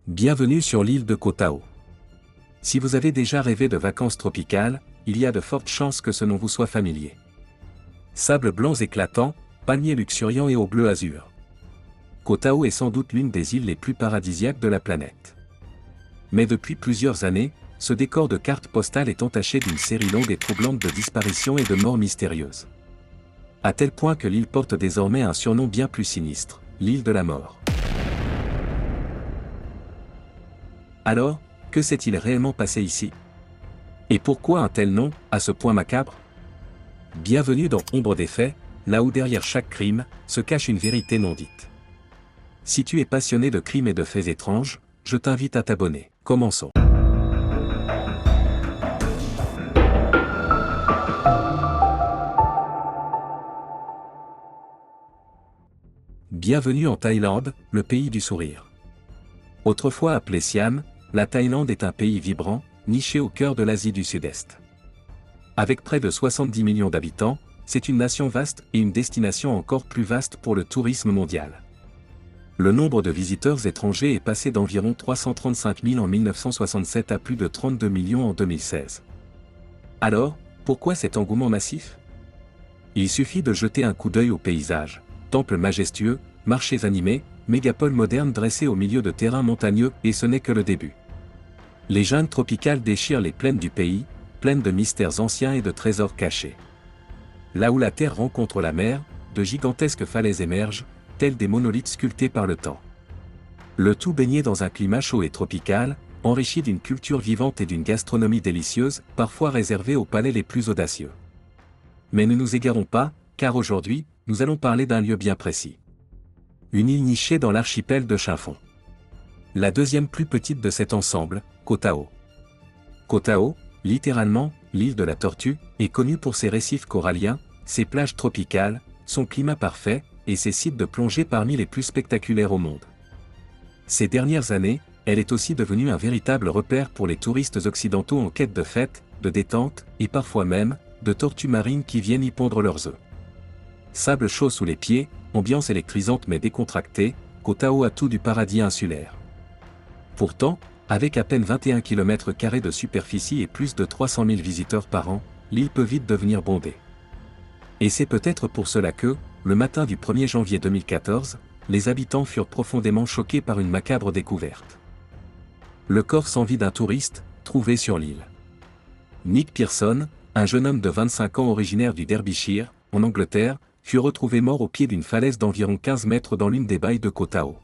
Bienvenue sur l'île de Koh Tao. Si vous avez déjà rêvé de vacances tropicales, il y a de fortes chances que ce nom vous soit familier. Sables blancs éclatants, palmiers luxuriants et eau bleu azur. Koh Tao est sans doute l'une des îles les plus paradisiaques de la planète. Mais depuis plusieurs années, ce décor de carte postale est entaché d'une série longue et troublante de disparitions et de morts mystérieuses. À tel point que l'île porte désormais un surnom bien plus sinistre, l'île de la mort. Alors, que s'est-il réellement passé ici? Et pourquoi un tel nom, à ce point macabre? Bienvenue dans Ombre des faits, là où derrière chaque crime, se cache une vérité non dite. Si tu es passionné de crimes et de faits étranges, je t'invite à t'abonner. Commençons. Bienvenue en Thaïlande, le pays du sourire. Autrefois appelé Siam, la Thaïlande est un pays vibrant, niché au cœur de l'Asie du Sud-Est. Avec près de 70 millions d'habitants, c'est une nation vaste et une destination encore plus vaste pour le tourisme mondial. Le nombre de visiteurs étrangers est passé d'environ 335 000 en 1967 à plus de 32 millions en 2016. Alors, pourquoi cet engouement massif? Il suffit de jeter un coup d'œil au paysage, temples majestueux, marchés animés, mégapoles modernes dressés au milieu de terrains montagneux, et ce n'est que le début. Les jungle tropicales déchirent les plaines du pays, pleines de mystères anciens et de trésors cachés. Là où la terre rencontre la mer, de gigantesques falaises émergent, tels des monolithes sculptés par le temps. Le tout baigné dans un climat chaud et tropical, enrichi d'une culture vivante et d'une gastronomie délicieuse, parfois réservée aux palais les plus audacieux. Mais ne nous égarons pas, car aujourd'hui, nous allons parler d'un lieu bien précis. Une île nichée dans l'archipel de Chimpfon. La deuxième plus petite de cet ensemble, Koh Tao. Koh Tao, littéralement, l'île de la tortue, est connue pour ses récifs coralliens, ses plages tropicales, son climat parfait, et ses sites de plongée parmi les plus spectaculaires au monde. Ces dernières années, elle est aussi devenue un véritable repère pour les touristes occidentaux en quête de fêtes, de détente, et parfois même, de tortues marines qui viennent y pondre leurs œufs. Sable chaud sous les pieds, ambiance électrisante mais décontractée, Koh Tao a tout du paradis insulaire. Pourtant, avec à peine 21 km² de superficie et plus de 300 000 visiteurs par an, l'île peut vite devenir bondée. Et c'est peut-être pour cela que, le matin du 1er janvier 2014, les habitants furent profondément choqués par une macabre découverte. Le corps sans vie d'un touriste, trouvé sur l'île. Nick Pearson, un jeune homme de 25 ans originaire du Derbyshire, en Angleterre, fut retrouvé mort au pied d'une falaise d'environ 15 mètres dans l'une des bailles de Koh Tao.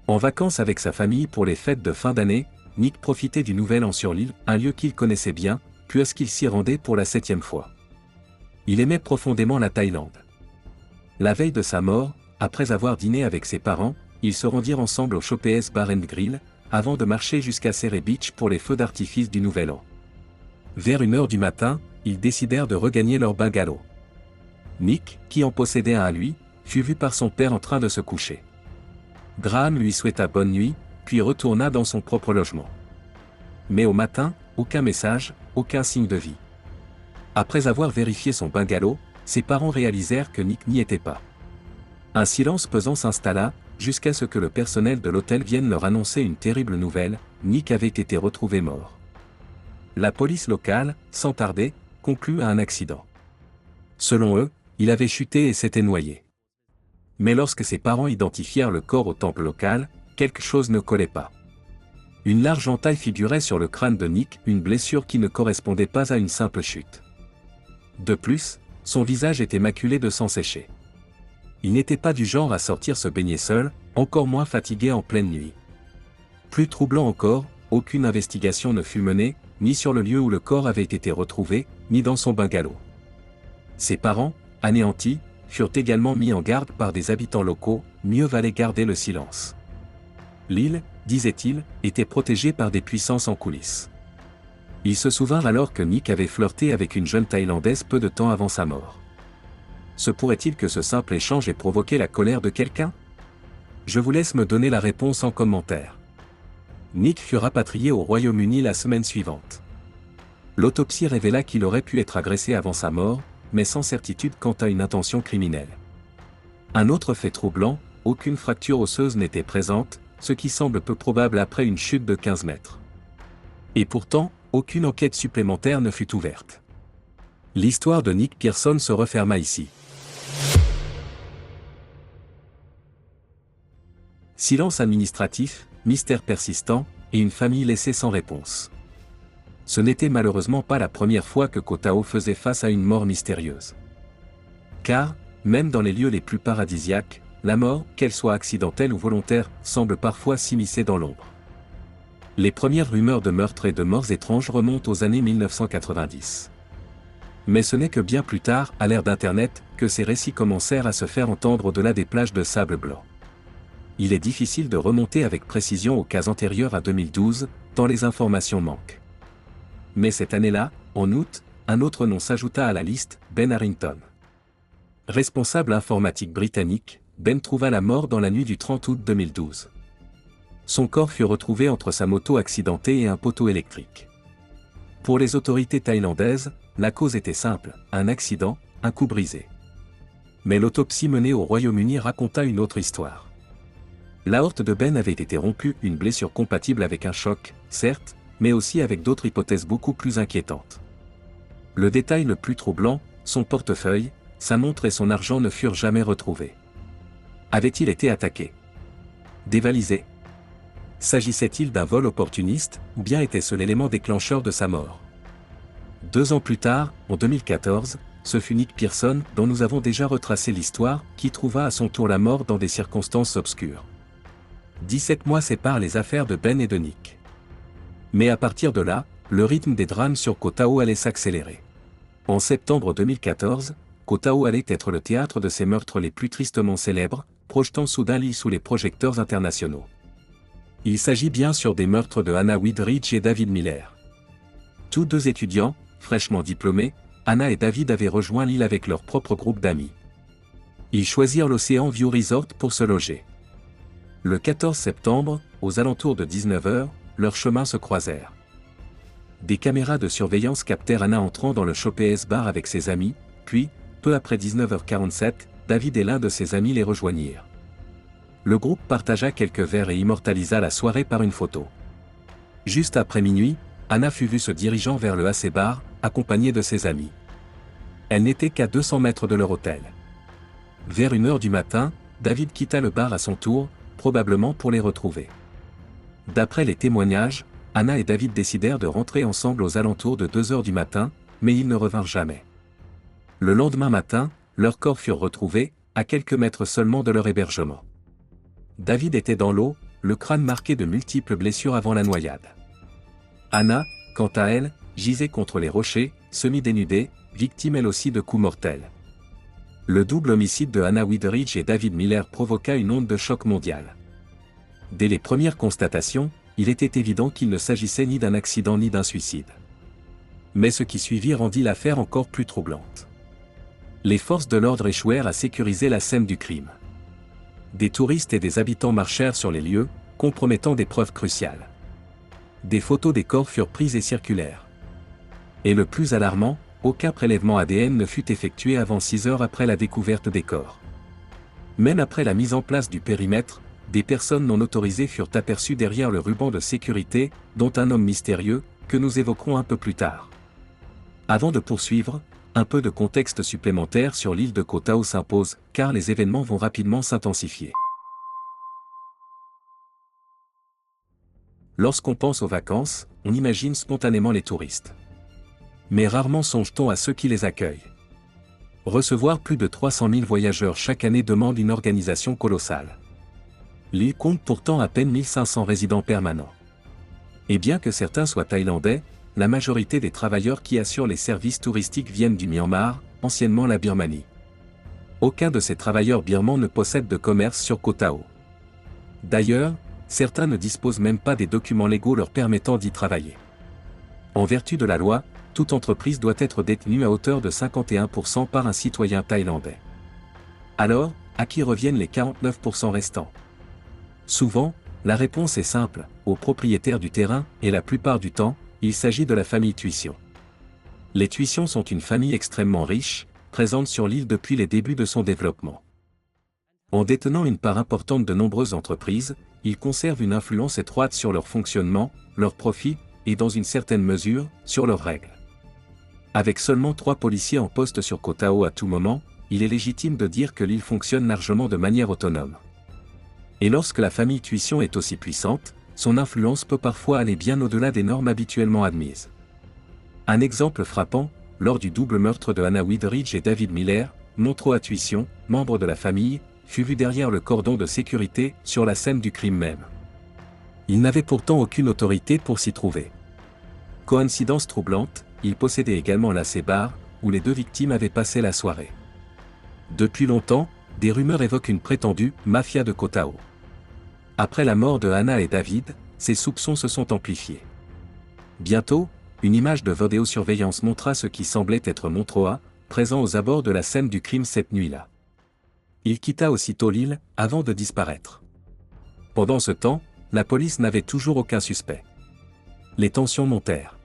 En vacances avec sa famille pour les fêtes de fin d'année, Nick profitait du Nouvel An sur l'île, un lieu qu'il connaissait bien, puisqu'il s'y rendait pour la 7e fois. Il aimait profondément la Thaïlande. La veille de sa mort, après avoir dîné avec ses parents, ils se rendirent ensemble au Chow PS Bar & Grill, avant de marcher jusqu'à Sere Beach pour les feux d'artifice du Nouvel An. Vers 1h du matin, ils décidèrent de regagner leur bungalow. Nick, qui en possédait un à lui, fut vu par son père en train de se coucher. Graham lui souhaita bonne nuit, puis retourna dans son propre logement. Mais au matin, aucun message, aucun signe de vie. Après avoir vérifié son bungalow, ses parents réalisèrent que Nick n'y était pas. Un silence pesant s'installa, jusqu'à ce que le personnel de l'hôtel vienne leur annoncer une terrible nouvelle, Nick avait été retrouvé mort. La police locale, sans tarder, conclut à un accident. Selon eux, il avait chuté et s'était noyé. Mais lorsque ses parents identifièrent le corps au temple local, quelque chose ne collait pas. Une large entaille figurait sur le crâne de Nick, une blessure qui ne correspondait pas à une simple chute. De plus, son visage était maculé de sang séché. Il n'était pas du genre à sortir se baigner seul, encore moins fatigué en pleine nuit. Plus troublant encore, aucune investigation ne fut menée, ni sur le lieu où le corps avait été retrouvé, ni dans son bungalow. Ses parents, anéantis, furent également mis en garde par des habitants locaux, mieux valait garder le silence. L'île, disait-il, était protégée par des puissances en coulisses. Il se souvint alors que Nick avait flirté avec une jeune Thaïlandaise peu de temps avant sa mort. Se pourrait-il que ce simple échange ait provoqué la colère de quelqu'un? Je vous laisse me donner la réponse en commentaire. Nick fut rapatrié au Royaume-Uni la semaine suivante. L'autopsie révéla qu'il aurait pu être agressé avant sa mort, mais sans certitude quant à une intention criminelle. Un autre fait troublant, aucune fracture osseuse n'était présente, ce qui semble peu probable après une chute de 15 mètres. Et pourtant, aucune enquête supplémentaire ne fut ouverte. L'histoire de Nick Pearson se referma ici. Silence administratif, mystère persistant, et une famille laissée sans réponse. Ce n'était malheureusement pas la première fois que Koh Tao faisait face à une mort mystérieuse. Car, même dans les lieux les plus paradisiaques, la mort, qu'elle soit accidentelle ou volontaire, semble parfois s'immiscer dans l'ombre. Les premières rumeurs de meurtres et de morts étranges remontent aux années 1990. Mais ce n'est que bien plus tard, à l'ère d'Internet, que ces récits commencèrent à se faire entendre au-delà des plages de sable blanc. Il est difficile de remonter avec précision aux cas antérieurs à 2012, tant les informations manquent. Mais cette année-là, en août, un autre nom s'ajouta à la liste, Ben Harrington. Responsable informatique britannique, Ben trouva la mort dans la nuit du 30 août 2012. Son corps fut retrouvé entre sa moto accidentée et un poteau électrique. Pour les autorités thaïlandaises, la cause était simple, un accident, un cou brisé. Mais l'autopsie menée au Royaume-Uni raconta une autre histoire. L'aorte de Ben avait été rompue, une blessure compatible avec un choc, certes, mais aussi avec d'autres hypothèses beaucoup plus inquiétantes. Le détail le plus troublant, son portefeuille, sa montre et son argent ne furent jamais retrouvés. Avait-il été attaqué? Dévalisé? S'agissait-il d'un vol opportuniste, ou bien était-ce l'élément déclencheur de sa mort? 2 ans plus tard, en 2014, ce fut Nick Pearson, dont nous avons déjà retracé l'histoire, qui trouva à son tour la mort dans des circonstances obscures. 17 mois séparent les affaires de Ben et de Nick. Mais à partir de là, le rythme des drames sur Koh Tao allait s'accélérer. En septembre 2014, Koh Tao allait être le théâtre de ces meurtres les plus tristement célèbres, projetant soudain l'île sous les projecteurs internationaux. Il s'agit bien sûr des meurtres de Hannah Wheatridge et David Miller. Tous 2 étudiants, fraîchement diplômés, Hannah et David avaient rejoint l'île avec leur propre groupe d'amis. Ils choisirent l'Ocean View Resort pour se loger. Le 14 septembre, aux alentours de 19h, leurs chemins se croisèrent. Des caméras de surveillance captèrent Hannah entrant dans le Shoppers Bar avec ses amis, puis, peu après 19h47, David et l'un de ses amis les rejoignirent. Le groupe partagea quelques verres et immortalisa la soirée par une photo. Juste après minuit, Hannah fut vue se dirigeant vers le AC Bar, accompagnée de ses amis. Elle n'était qu'à 200 mètres de leur hôtel. Vers 1h du matin, David quitta le bar à son tour, probablement pour les retrouver. D'après les témoignages, Hannah et David décidèrent de rentrer ensemble aux alentours de 2h du matin, mais ils ne revinrent jamais. Le lendemain matin, leurs corps furent retrouvés, à quelques mètres seulement de leur hébergement. David était dans l'eau, le crâne marqué de multiples blessures avant la noyade. Hannah, quant à elle, gisait contre les rochers, semi-dénudée, victime elle aussi de coups mortels. Le double homicide de Hannah Wheatridge et David Miller provoqua une onde de choc mondiale. Dès les premières constatations, il était évident qu'il ne s'agissait ni d'un accident ni d'un suicide. Mais ce qui suivit rendit l'affaire encore plus troublante. Les forces de l'ordre échouèrent à sécuriser la scène du crime. Des touristes et des habitants marchèrent sur les lieux, compromettant des preuves cruciales. Des photos des corps furent prises et circulèrent. Et le plus alarmant, aucun prélèvement ADN ne fut effectué avant 6 heures après la découverte des corps. Même après la mise en place du périmètre, des personnes non autorisées furent aperçues derrière le ruban de sécurité, dont un homme mystérieux, que nous évoquerons un peu plus tard. Avant de poursuivre, un peu de contexte supplémentaire sur l'île de Koh Tao s'impose, car les événements vont rapidement s'intensifier. Lorsqu'on pense aux vacances, on imagine spontanément les touristes. Mais rarement songe-t-on à ceux qui les accueillent. Recevoir plus de 300 000 voyageurs chaque année demande une organisation colossale. L'île compte pourtant à peine 1500 résidents permanents. Et bien que certains soient thaïlandais, la majorité des travailleurs qui assurent les services touristiques viennent du Myanmar, anciennement la Birmanie. Aucun de ces travailleurs birmans ne possède de commerce sur Koh Tao. D'ailleurs, certains ne disposent même pas des documents légaux leur permettant d'y travailler. En vertu de la loi, toute entreprise doit être détenue à hauteur de 51% par un citoyen thaïlandais. Alors, à qui reviennent les 49% restants? Souvent, la réponse est simple, aux propriétaires du terrain, et la plupart du temps, il s'agit de la famille Tuition. Les Tuition sont une famille extrêmement riche, présente sur l'île depuis les débuts de son développement. En détenant une part importante de nombreuses entreprises, ils conservent une influence étroite sur leur fonctionnement, leurs profits, et dans une certaine mesure, sur leurs règles. Avec seulement 3 policiers en poste sur Koh Tao à tout moment, il est légitime de dire que l'île fonctionne largement de manière autonome. Et lorsque la famille Tuition est aussi puissante, son influence peut parfois aller bien au-delà des normes habituellement admises. Un exemple frappant, lors du double meurtre de Hannah Witteridge et David Miller, Montreux Tuition, membre de la famille, fut vu derrière le cordon de sécurité, sur la scène du crime même. Il n'avait pourtant aucune autorité pour s'y trouver. Coïncidence troublante, il possédait également l'AC-bar, où les 2 victimes avaient passé la soirée. Depuis longtemps, des rumeurs évoquent une prétendue « mafia de Koh Tao ». Après la mort de Hannah et David, ces soupçons se sont amplifiés. Bientôt, une image de vidéosurveillance montra ce qui semblait être Montreux, présent aux abords de la scène du crime cette nuit-là. Il quitta aussitôt l'île, avant de disparaître. Pendant ce temps, la police n'avait toujours aucun suspect. Les tensions montèrent.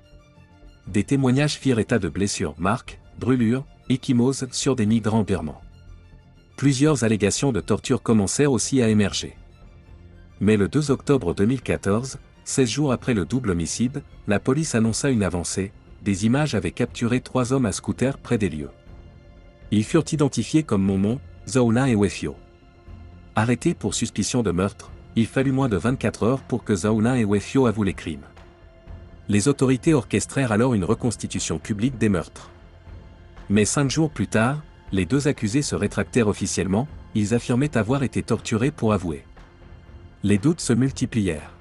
Des témoignages firent état de blessures, marques, brûlures, ecchymoses sur des migrants birmans. Plusieurs allégations de torture commencèrent aussi à émerger. Mais le 2 octobre 2014, 16 jours après le double homicide, la police annonça une avancée, des images avaient capturé 3 hommes à scooter près des lieux. Ils furent identifiés comme Momon, Zauna et Wefio. Arrêtés pour suspicion de meurtre, il fallut moins de 24 heures pour que Zauna et Wefio avouent les crimes. Les autorités orchestrèrent alors une reconstitution publique des meurtres. Mais 5 jours plus tard, les 2 accusés se rétractèrent officiellement, ils affirmaient avoir été torturés pour avouer. Les doutes se multiplièrent.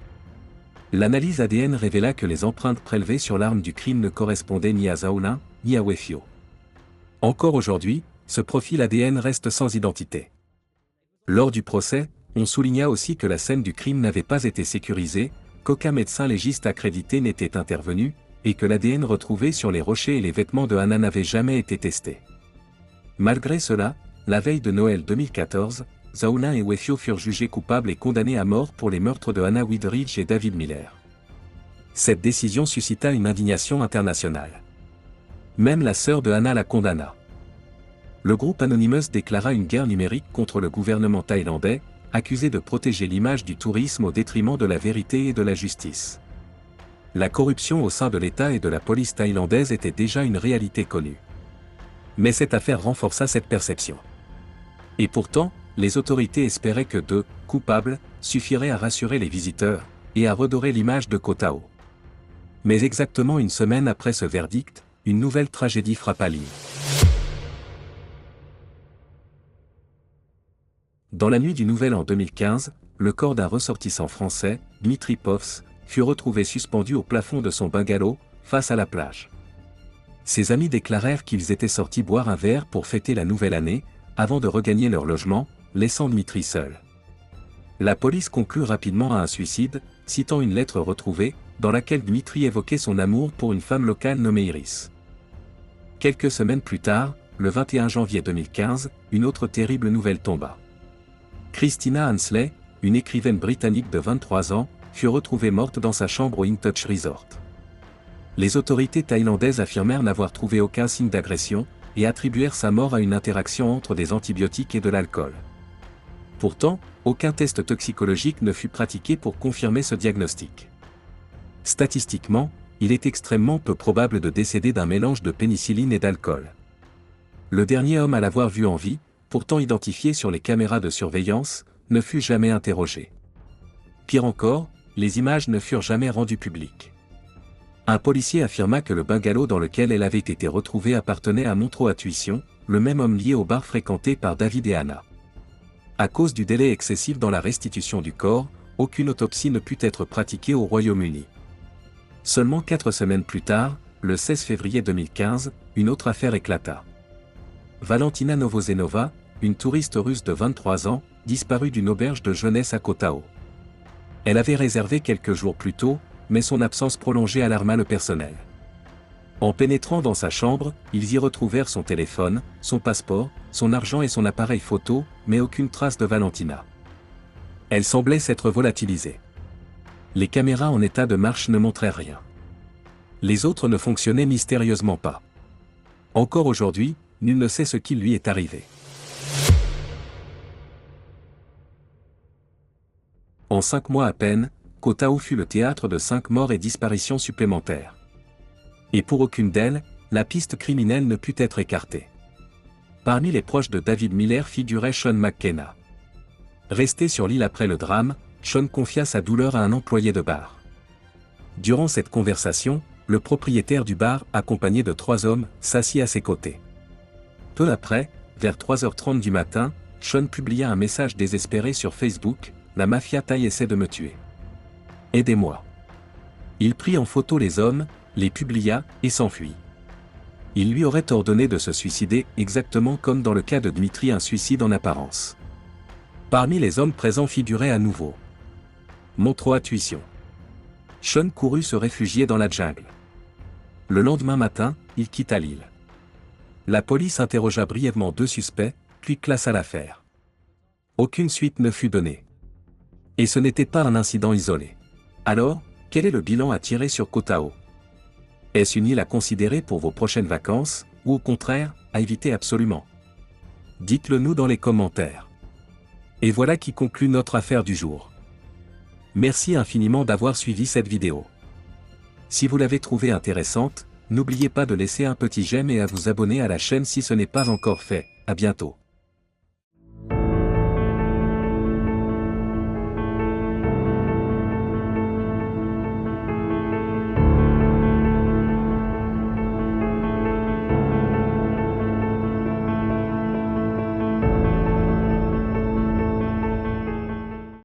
L'analyse ADN révéla que les empreintes prélevées sur l'arme du crime ne correspondaient ni à Zauna, ni à Wefio. Encore aujourd'hui, ce profil ADN reste sans identité. Lors du procès, on souligna aussi que la scène du crime n'avait pas été sécurisée, qu'aucun médecin légiste accrédité n'était intervenu, et que l'ADN retrouvé sur les rochers et les vêtements de Hannah n'avait jamais été testé. Malgré cela, la veille de Noël 2014, Zauna et Wefio furent jugés coupables et condamnés à mort pour les meurtres de Hannah Witteridge et David Miller. Cette décision suscita une indignation internationale. Même la sœur de Hannah la condamna. Le groupe Anonymous déclara une guerre numérique contre le gouvernement thaïlandais, accusé de protéger l'image du tourisme au détriment de la vérité et de la justice. La corruption au sein de l'État et de la police thaïlandaise était déjà une réalité connue. Mais cette affaire renforça cette perception. Et pourtant, les autorités espéraient que 2 coupables suffiraient à rassurer les visiteurs et à redorer l'image de Koh Tao. Mais exactement une semaine après ce verdict, une nouvelle tragédie frappa l'île. Dans la nuit du Nouvel An 2015, le corps d'un ressortissant français, Dmitri Povs, fut retrouvé suspendu au plafond de son bungalow, face à la plage. Ses amis déclarèrent qu'ils étaient sortis boire un verre pour fêter la nouvelle année, avant de regagner leur logement, laissant Dmitri seul. La police conclut rapidement à un suicide, citant une lettre retrouvée, dans laquelle Dmitri évoquait son amour pour une femme locale nommée Iris. Quelques semaines plus tard, le 21 janvier 2015, une autre terrible nouvelle tomba. Christina Hansley, une écrivaine britannique de 23 ans, fut retrouvée morte dans sa chambre au InTouch Resort. Les autorités thaïlandaises affirmèrent n'avoir trouvé aucun signe d'agression, et attribuèrent sa mort à une interaction entre des antibiotiques et de l'alcool. Pourtant, aucun test toxicologique ne fut pratiqué pour confirmer ce diagnostic. Statistiquement, il est extrêmement peu probable de décéder d'un mélange de pénicilline et d'alcool. Le dernier homme à l'avoir vue en vie, pourtant identifié sur les caméras de surveillance, ne fut jamais interrogé. Pire encore, les images ne furent jamais rendues publiques. Un policier affirma que le bungalow dans lequel elle avait été retrouvée appartenait à Montreux Tuition, le même homme lié au bar fréquenté par David et Hannah. À cause du délai excessif dans la restitution du corps, aucune autopsie ne put être pratiquée au Royaume-Uni. Seulement 4 semaines plus tard, le 16 février 2015, une autre affaire éclata. Valentina Novozenova, une touriste russe de 23 ans, disparut d'une auberge de jeunesse à Koh Tao. Elle avait réservé quelques jours plus tôt, mais son absence prolongée alarma le personnel. En pénétrant dans sa chambre, ils y retrouvèrent son téléphone, son passeport, son argent et son appareil photo, mais aucune trace de Valentina. Elle semblait s'être volatilisée. Les caméras en état de marche ne montraient rien. Les autres ne fonctionnaient mystérieusement pas. Encore aujourd'hui, nul ne sait ce qui lui est arrivé. En 5 mois à peine, Koh Tao fut le théâtre de 5 morts et disparitions supplémentaires. Et pour aucune d'elles, la piste criminelle ne put être écartée. Parmi les proches de David Miller figurait Sean McKenna. Resté sur l'île après le drame, Sean confia sa douleur à un employé de bar. Durant cette conversation, le propriétaire du bar, accompagné de 3 hommes, s'assit à ses côtés. Peu après, vers 3h30 du matin, Sean publia un message désespéré sur Facebook: « La mafia thaï essaie de me tuer. Aidez-moi. » Il prit en photo les hommes, les publia, et s'enfuit. Il lui aurait ordonné de se suicider, exactement comme dans le cas de Dmitri, un suicide en apparence. Parmi les hommes présents figurait à nouveau Montreux Tuition. Sean courut se réfugier dans la jungle. Le lendemain matin, il quitta l'île. La police interrogea brièvement 2 suspects, puis classa l'affaire. Aucune suite ne fut donnée. Et ce n'était pas un incident isolé. Alors, quel est le bilan à tirer sur Koh Tao? Est-ce une île à considérer pour vos prochaines vacances, ou au contraire, à éviter absolument? Dites-le nous dans les commentaires. Et voilà qui conclut notre affaire du jour. Merci infiniment d'avoir suivi cette vidéo. Si vous l'avez trouvée intéressante, n'oubliez pas de laisser un petit j'aime et à vous abonner à la chaîne si ce n'est pas encore fait. À bientôt.